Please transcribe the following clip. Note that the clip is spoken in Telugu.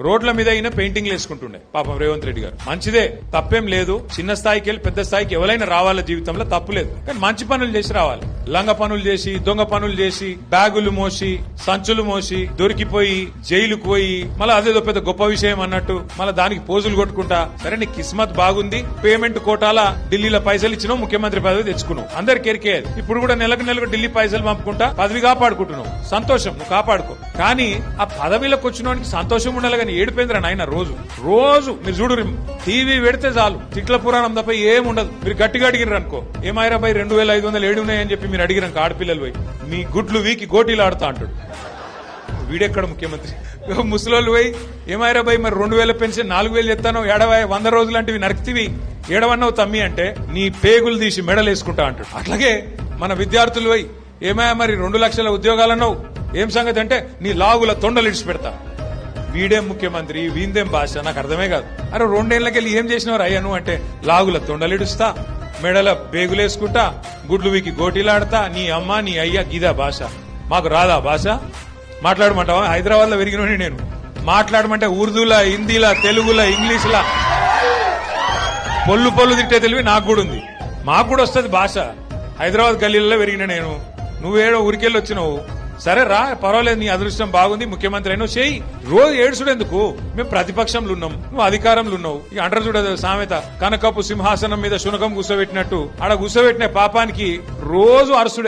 రోడ్ల మీద అయినా పెయింటింగ్లు వేసుకుంటుండే పాపం రేవంత్ రెడ్డి గారు. మంచిదే, తప్పేం లేదు. చిన్న స్థాయికి వెళ్ళి పెద్ద స్థాయికి ఎవరైనా రావాల జీవితంలో, తప్పు లేదు. కానీ మంచి పనులు చేసి రావాలి. లంగ పనులు చేసి, దొంగ పనులు చేసి, బ్యాగులు మోసి, సంచులు మోసి, దొరికిపోయి జైలుకు పోయి మళ్ళీ అదేదో పెద్ద గొప్ప విషయం అన్నట్టు మళ్ళీ దానికి పోజులు కొట్టుకుంటా. సరే, నీ కిస్మత్ బాగుంది, పేమెంట్ కోటాల ఢిల్లీలో పైసలు ఇచ్చినావు, ముఖ్యమంత్రి పదవి తెచ్చుకున్నావు, అందరికి ఎరికేది. ఇప్పుడు కూడా నెలకు ఢిల్లీ పైసలు పంపుకుంటా పదవి కాపాడుకుంటున్నావు, సంతోషం, నువ్వు కాపాడుకో. కానీ ఆ పదవిలోకి వచ్చినోనికి సంతోషం ఉండాలి. కానీ ఏడిపోయిందిరా నాయన. రోజు మీరు చూడు, టీవీ పెడితే చాలు తిట్ల పురాణం తప్ప ఏముండదు. మీరు గట్టిగా అడిగినారు అనుకో, ఏమైరా బై 2500 ఏడు ఉన్నాయని చెప్పి మీరు అడిగినాక ఆడపిల్లలు పోయి మీ గుడ్లు వీకి గోటీలు ఆడుతా అంటాడు. వీడెక్కడ ముఖ్యమంత్రి? ముసలోళ్ళు పోయి ఏమైరా బై మరి 2000 పెన్షన్ 4000 ఎత్తాను, 100 రోజులు అంటే నరికితివి, ఏడవన్నావు తమ్మి అంటే నీ పేగులు తీసి మెడలు వేసుకుంటా అంటాడు. అట్లాగే మన విద్యార్థులు పోయి ఏమయ్యా మరి 2 లక్షల ఉద్యోగాలన్నావు, ఏం సంగతి అంటే నీ లాగుల తొండలు ఇడిచి పెడతా. వీడేం ముఖ్యమంత్రి, వీందేం భాష, నాకు అర్థమే కాదు. అరే 2 ఏళ్లకెళ్ళి ఏం చేసినవారు అయ్యను అంటే లాగుల తొండలిడుస్తా, మెడల పేగులేసుకుంటా, గుడ్లు వీకి గోటీలాడతా, నీ అమ్మ నీ అయ్య గీదా భాష. మాకు రాదా భాష? మాట్లాడమంటావా? హైదరాబాద్ లో పెరిగినోని నేను. మాట్లాడమంటే ఉర్దూలా, హిందీలా, తెలుగులా, ఇంగ్లీష్లా పొల్లు తిట్టే తెలివి నాకు కూడా ఉంది. మాకు కూడా వస్తుంది భాష. హైదరాబాద్ గల్లీలలో పెరిగిన నేను. నువ్వేడో ఊరికెళ్ళి వచ్చినావు, సరే రా, పర్వాలేదు, నీ అదృష్టం బాగుంది, ముఖ్యమంత్రి అయినావు, చేయి. రోజు ఏడుచుడు ఎందుకు? మేము ప్రతిపక్షంలో ఉన్నాం, నువ్వు అధికారంలో ఉన్నావు. ఇక అంటారు చూడదు సామెత, కనకపు సింహాసనం మీద శునకం కూర్చోబెట్టినట్టు ఆడ కూర్చోబెట్టిన పాపానికి రోజు అరసుడే.